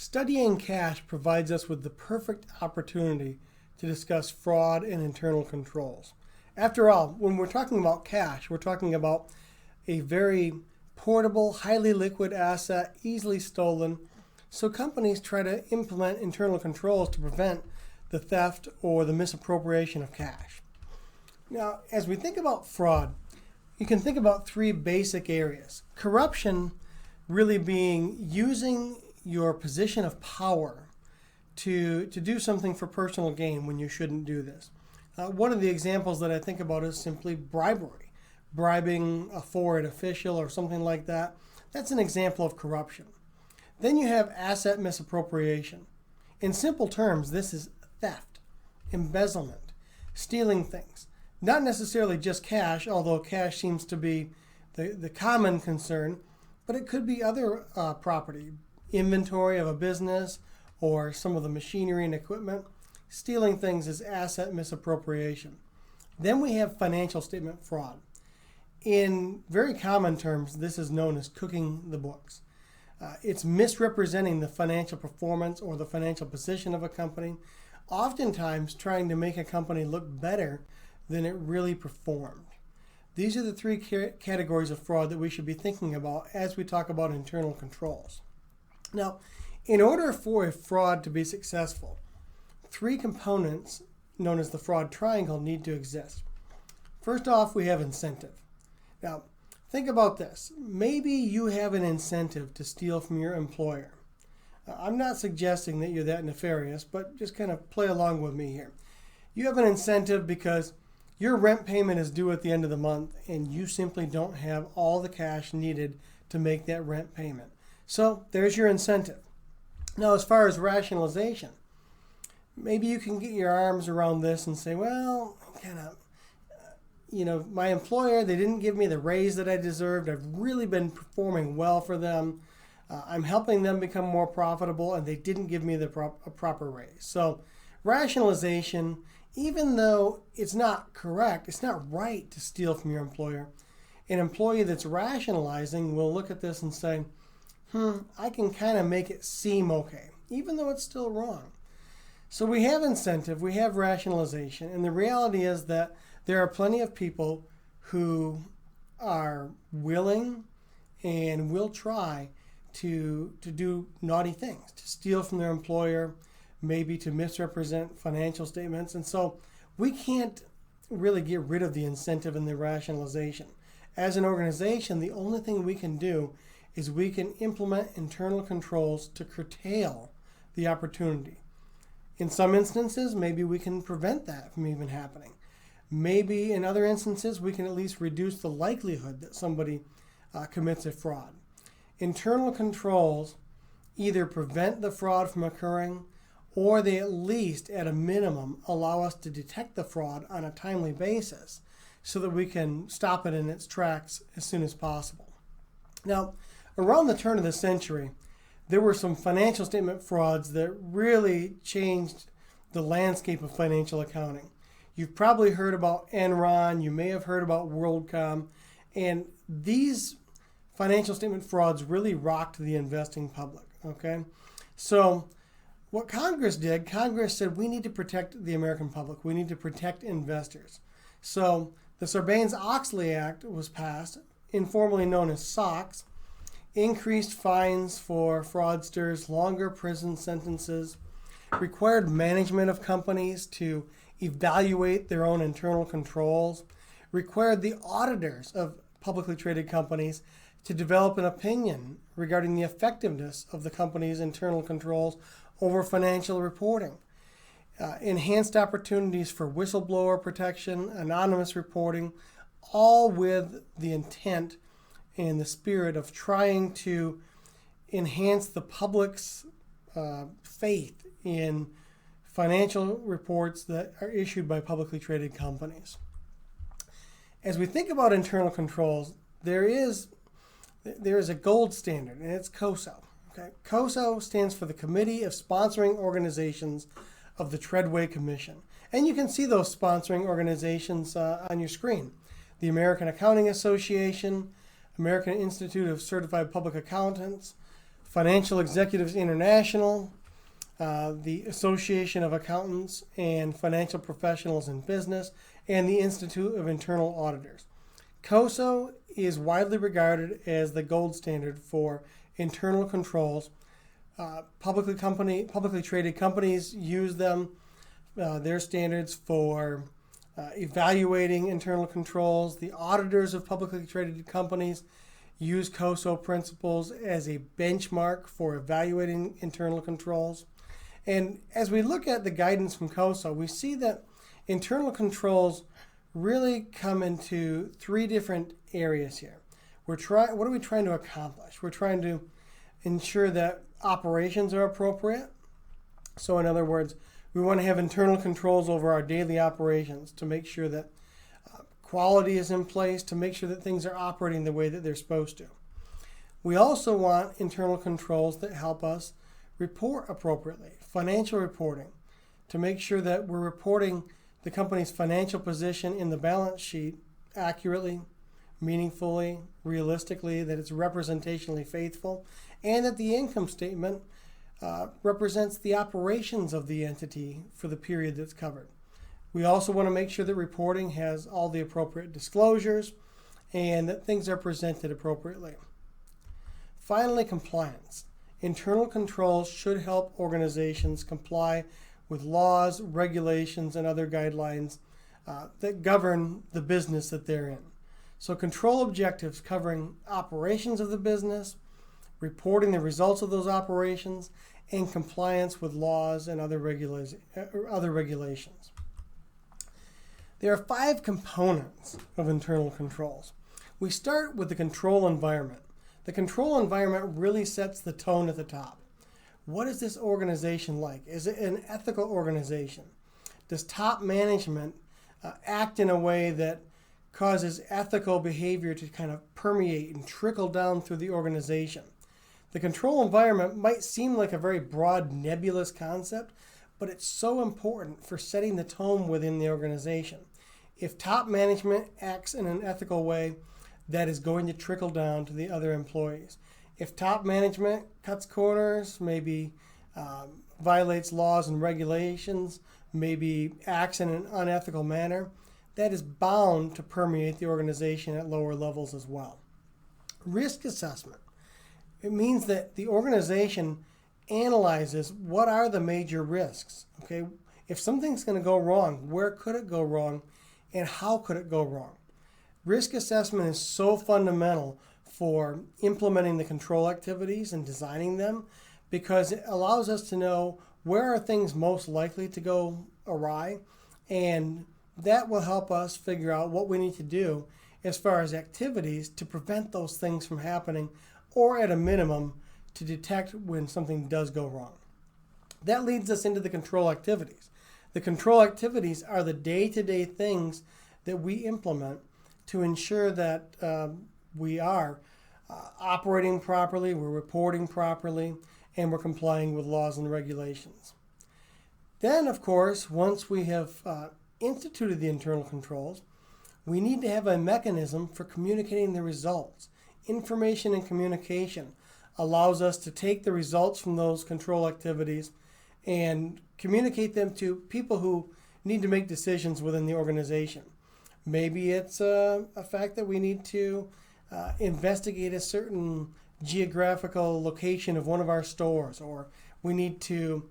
Studying cash provides us with the perfect opportunity to discuss fraud and internal controls. After all, when we're talking about cash, we're talking about a very portable, highly liquid asset, easily stolen. So companies try to implement internal controls to prevent the theft or the misappropriation of cash. Now, as we think about fraud, you can think about three basic areas. Corruption really being using your position of power to do something for personal gain when you shouldn't do this. One of the examples that I think about is simply bribery. Bribing a foreign official or something like that. That's an example of corruption. Then you have asset misappropriation. In simple terms, this is theft, embezzlement, stealing things. Not necessarily just cash, although cash seems to be the common concern, but it could be other property, inventory of a business or some of the machinery and equipment. Stealing things is asset misappropriation. Then we have financial statement fraud. In very common terms, this is known as cooking the books. It's misrepresenting the financial performance or the financial position of a company, oftentimes trying to make a company look better than it really performed. These are the three categories of fraud that we should be thinking about as we talk about internal controls. Now, in order for a fraud to be successful, three components known as the fraud triangle need to exist. First off, we have incentive. Now, think about this. Maybe you have an incentive to steal from your employer. I'm not suggesting that you're that nefarious, but just kind of play along with me here. You have an incentive because your rent payment is due at the end of the month and you simply don't have all the cash needed to make that rent payment. So there's your incentive. Now, as far as rationalization, maybe you can get your arms around this and say, well, my employer, they didn't give me the raise that I deserved. I've really been performing well for them. I'm helping them become more profitable, and they didn't give me the proper raise. So rationalization, even though it's not correct, it's not right to steal from your employer, an employee that's rationalizing will look at this and say, I can kind of make it seem okay, even though it's still wrong. So we have incentive, we have rationalization, and the reality is that there are plenty of people who are willing and will try to do naughty things, to steal from their employer, maybe to misrepresent financial statements. And so we can't really get rid of the incentive and the rationalization. As an organization, the only thing we can do is we can implement internal controls to curtail the opportunity. In some instances, maybe we can prevent that from even happening. Maybe in other instances, we can at least reduce the likelihood that somebody commits a fraud. Internal controls either prevent the fraud from occurring, or they at least, at a minimum, allow us to detect the fraud on a timely basis so that we can stop it in its tracks as soon as possible. Now, around the turn of the century, there were some financial statement frauds that really changed the landscape of financial accounting. You've probably heard about Enron, you may have heard about WorldCom, and these financial statement frauds really rocked the investing public, okay? So what Congress did, Congress said we need to protect the American public, we need to protect investors. So the Sarbanes-Oxley Act was passed, informally known as SOX, increased fines for fraudsters, longer prison sentences, required management of companies to evaluate their own internal controls, required the auditors of publicly traded companies to develop an opinion regarding the effectiveness of the company's internal controls over financial reporting, enhanced opportunities for whistleblower protection, anonymous reporting, all with the intent and the spirit of trying to enhance the public's faith in financial reports that are issued by publicly traded companies. As we think about internal controls, there is a gold standard, and it's COSO. Okay? COSO stands for the Committee of Sponsoring Organizations of the Treadway Commission. And you can see those sponsoring organizations on your screen. The American Accounting Association, American Institute of Certified Public Accountants, Financial Executives International, the Association of Accountants and Financial Professionals in Business, and the Institute of Internal Auditors. COSO is widely regarded as the gold standard for internal controls. Publicly traded companies use them, their standards for evaluating internal controls. The auditors of publicly traded companies use COSO principles as a benchmark for evaluating internal controls. And as we look at the guidance from COSO, we see that internal controls really come into three different areas here. What are we trying to accomplish? We're trying to ensure that operations are appropriate. So in other words, we want to have internal controls over our daily operations to make sure that quality is in place, to make sure that things are operating the way that they're supposed to. We also want internal controls that help us report appropriately, financial reporting, to make sure that we're reporting the company's financial position in the balance sheet accurately, meaningfully, realistically, that it's representationally faithful, and that the income statement represents the operations of the entity for the period that's covered. We also want to make sure that reporting has all the appropriate disclosures and that things are presented appropriately. Finally, compliance. Internal controls should help organizations comply with laws, regulations, and other guidelines that govern the business that they're in. So control objectives covering operations of the business, reporting the results of those operations, and compliance with laws and other regulations. There are 5 components of internal controls. We start with the control environment. The control environment really sets the tone at the top. What is this organization like? Is it an ethical organization? Does top management act in a way that causes ethical behavior to kind of permeate and trickle down through the organization? The control environment might seem like a very broad, nebulous concept, but it's so important for setting the tone within the organization. If top management acts in an ethical way, that is going to trickle down to the other employees. If top management cuts corners, maybe violates laws and regulations, maybe acts in an unethical manner, that is bound to permeate the organization at lower levels as well. Risk assessment. It means that the organization analyzes what are the major risks. Okay, if something's going to go wrong, where could it go wrong, and how could it go wrong? Risk assessment is so fundamental for implementing the control activities and designing them because it allows us to know where are things most likely to go awry, and that will help us figure out what we need to do as far as activities to prevent those things from happening, or at a minimum to detect when something does go wrong. That leads us into the control activities. The control activities are the day-to-day things that we implement to ensure that we are operating properly, we're reporting properly, and we're complying with laws and regulations. Then, of course, once we have instituted the internal controls, we need to have a mechanism for communicating the results. Information and communication allows us to take the results from those control activities and communicate them to people who need to make decisions within the organization. Maybe it's a fact that we need to investigate a certain geographical location of one of our stores, or we need to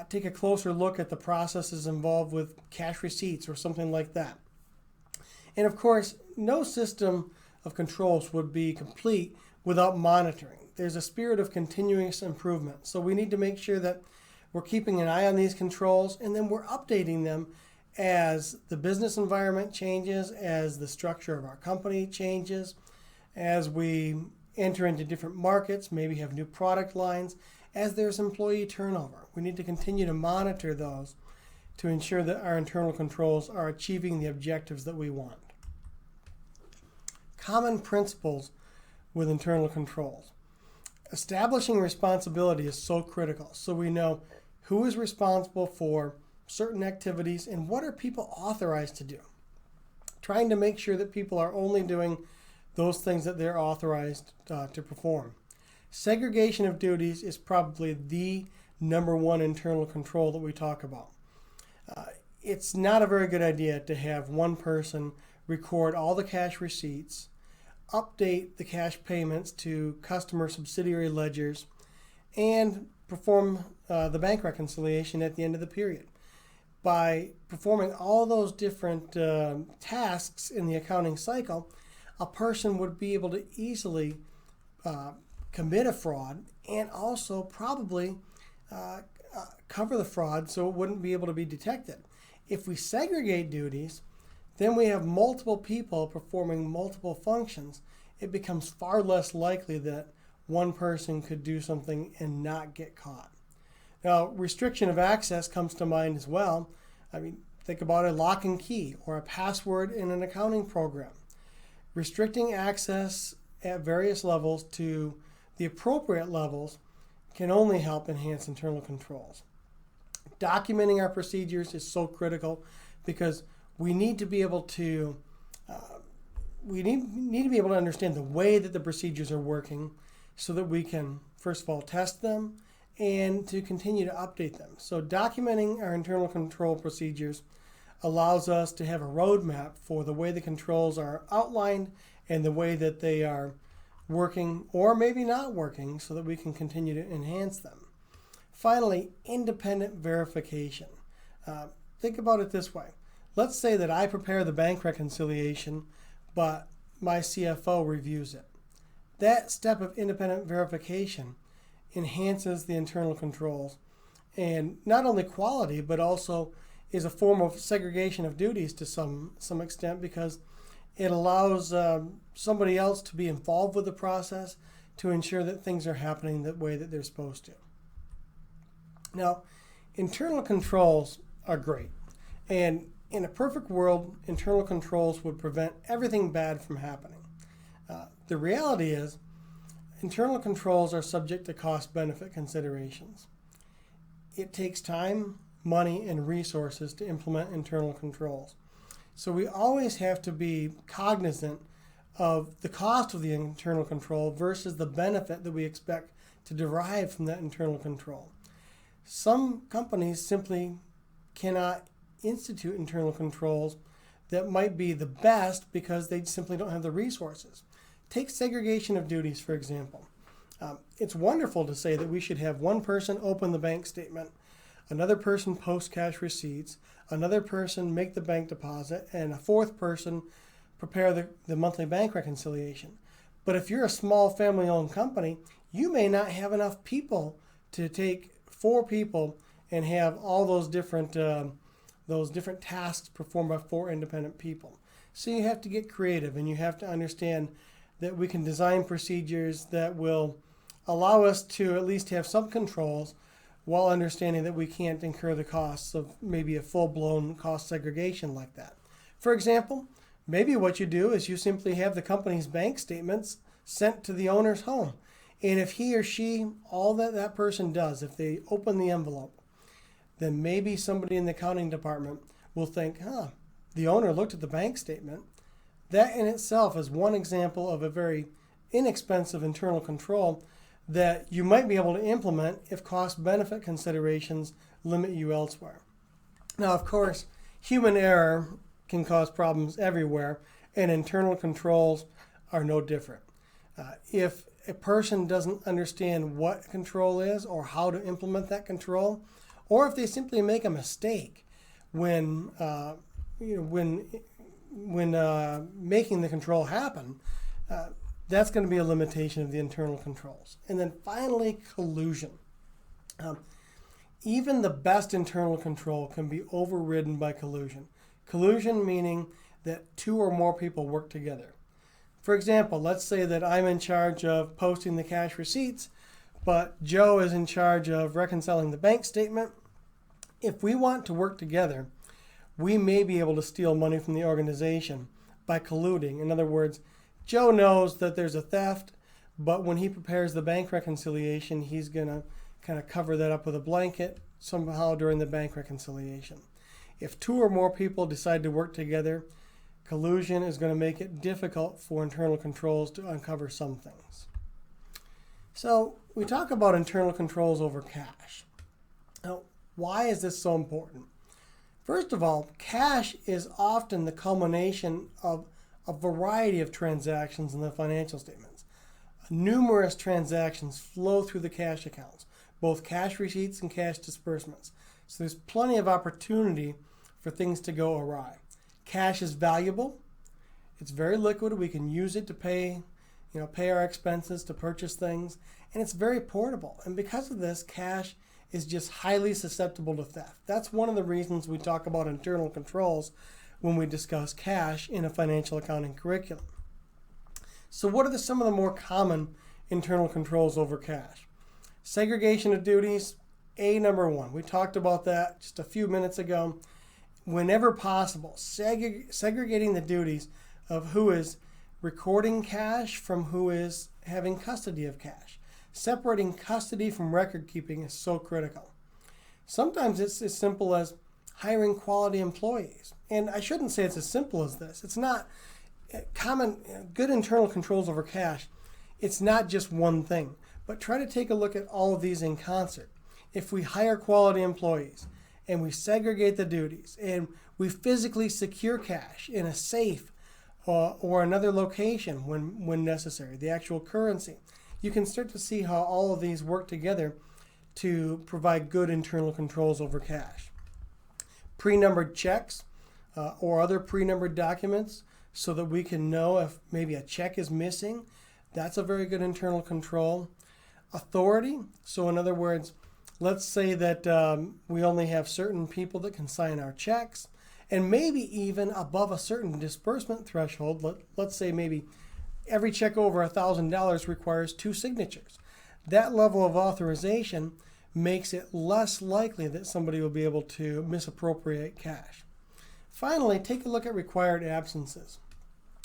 take a closer look at the processes involved with cash receipts or something like that. And of course, no system of controls would be complete without monitoring. There's a spirit of continuous improvement. So we need to make sure that we're keeping an eye on these controls, and then we're updating them as the business environment changes, as the structure of our company changes, as we enter into different markets, maybe have new product lines, as there's employee turnover. We need to continue to monitor those to ensure that our internal controls are achieving the objectives that we want. Common principles with internal controls. Establishing responsibility is so critical, so we know who is responsible for certain activities and what are people authorized to do. Trying to make sure that people are only doing those things that they're authorized to perform. Segregation of duties is probably the number one internal control that we talk about. It's not a very good idea to have one person record all the cash receipts, update the cash payments to customer subsidiary ledgers, and perform the bank reconciliation at the end of the period. By performing all those different tasks in the accounting cycle, a person would be able to easily commit a fraud and also probably cover the fraud so it wouldn't be able to be detected. If we segregate duties, then we have multiple people performing multiple functions. It becomes far less likely that one person could do something and not get caught. Now, restriction of access comes to mind as well. I mean, think about a lock and key or a password in an accounting program. Restricting access at various levels to the appropriate levels can only help enhance internal controls. Documenting our procedures is so critical because we need to be able to understand the way that the procedures are working so that we can, first of all, test them and to continue to update them. So documenting our internal control procedures allows us to have a roadmap for the way the controls are outlined and the way that they are working or maybe not working so that we can continue to enhance them. Finally, independent verification. Think about it this way. Let's say that I prepare the bank reconciliation, but my CFO reviews it. That step of independent verification enhances the internal controls and not only quality, but also is a form of segregation of duties to some extent because it allows somebody else to be involved with the process to ensure that things are happening the way that they're supposed to. Now, internal controls are great. And in a perfect world, internal controls would prevent everything bad from happening. The reality is, internal controls are subject to cost-benefit considerations. It takes time, money, and resources to implement internal controls. So we always have to be cognizant of the cost of the internal control versus the benefit that we expect to derive from that internal control. Some companies simply cannot institute internal controls that might be the best because they simply don't have the resources. Take segregation of duties, for example. It's wonderful to say that we should have one person open the bank statement, another person post cash receipts, another person make the bank deposit, and a fourth person prepare the monthly bank reconciliation. But if you're a small family-owned company, you may not have enough people to take 4 people and have all those different tasks performed by 4 independent people. So you have to get creative, and you have to understand that we can design procedures that will allow us to at least have some controls while understanding that we can't incur the costs of maybe a full-blown cost segregation like that. For example, maybe what you do is you simply have the company's bank statements sent to the owner's home. And if he or she, all that person does, if they open the envelope, then maybe somebody in the accounting department will think, the owner looked at the bank statement. That in itself is one example of a very inexpensive internal control that you might be able to implement if cost-benefit considerations limit you elsewhere. Now, of course, human error can cause problems everywhere, and internal controls are no different. If a person doesn't understand what control is or how to implement that control, or if they simply make a mistake when making the control happen, that's going to be a limitation of the internal controls. And then finally, collusion. Even the best internal control can be overridden by collusion. Collusion meaning that 2 or more people work together. For example, let's say that I'm in charge of posting the cash receipts, but Joe is in charge of reconciling the bank statement. If we want to work together, we may be able to steal money from the organization by colluding. In other words, Joe knows that there's a theft, but when he prepares the bank reconciliation, he's going to kind of cover that up with a blanket somehow during the bank reconciliation. If 2 or more people decide to work together, collusion is going to make it difficult for internal controls to uncover some things. So we talk about internal controls over cash. Now, why is this so important? First of all, cash is often the culmination of a variety of transactions in the financial statements. Numerous transactions flow through the cash accounts, both cash receipts and cash disbursements. So there's plenty of opportunity for things to go awry. Cash is valuable. It's very liquid. We can use it to pay our expenses, to purchase things, and it's very portable. And because of this, cash is just highly susceptible to theft. That's one of the reasons we talk about internal controls when we discuss cash in a financial accounting curriculum. So what are some of the more common internal controls over cash? Segregation of duties, number one. We talked about that just a few minutes ago. Whenever possible, segregating the duties of who is recording cash from who is having custody of cash. Separating custody from record keeping is so critical. Sometimes it's as simple as hiring quality employees. And I shouldn't say it's as simple as this. It's not good internal controls over cash. It's not just one thing, but try to take a look at all of these in concert. If we hire quality employees and we segregate the duties and we physically secure cash in a safe or another location when necessary, the actual currency, you can start to see how all of these work together to provide good internal controls over cash. Pre-numbered checks or other pre-numbered documents so that we can know if maybe a check is missing. That's a very good internal control. Authority, so in other words, let's say that we only have certain people that can sign our checks, and maybe even above a certain disbursement threshold. Let's say maybe every check over $1,000 requires 2 signatures. That level of authorization makes it less likely that somebody will be able to misappropriate cash. Finally, take a look at required absences.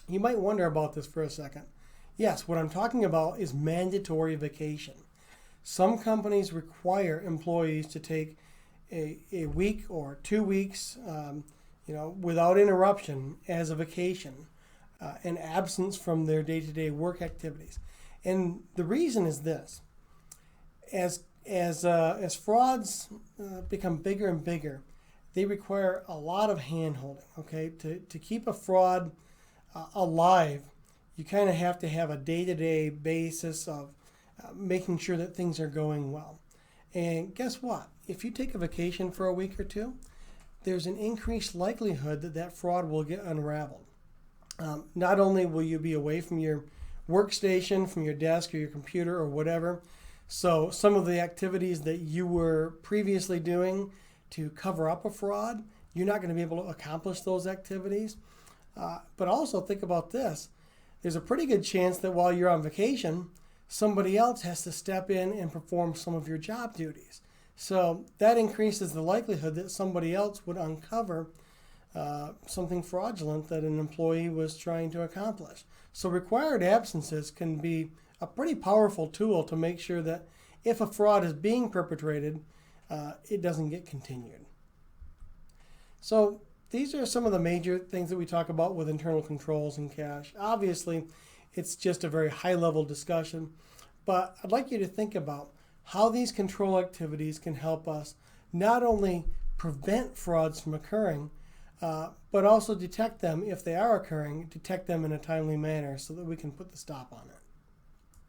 You might wonder about this for a second. Yes, what I'm talking about is mandatory vacation. Some companies require employees to take a week or 2 weeks without interruption as a vacation, an absence from their day-to-day work activities. And the reason is this: as frauds become bigger and bigger, they require a lot of hand-holding. Okay, to keep a fraud alive, you kind of have to have a day-to-day basis of making sure that things are going well. And guess what? If you take a vacation for a week or two, there's an increased likelihood that that fraud will get unraveled. Not only will you be away from your workstation, from your desk or your computer or whatever, so some of the activities that you were previously doing to cover up a fraud, you're not going to be able to accomplish those activities. But also think about this. There's a pretty good chance that while you're on vacation, somebody else has to step in and perform some of your job duties. So that increases the likelihood that somebody else would uncover something fraudulent that an employee was trying to accomplish. So required absences can be a pretty powerful tool to make sure that if a fraud is being perpetrated, it doesn't get continued. So these are some of the major things that we talk about with internal controls in cash. Obviously, it's just a very high-level discussion, but I'd like you to think about how these control activities can help us not only prevent frauds from occurring, but also detect them if they are occurring, detect them in a timely manner so that we can put the stop on it.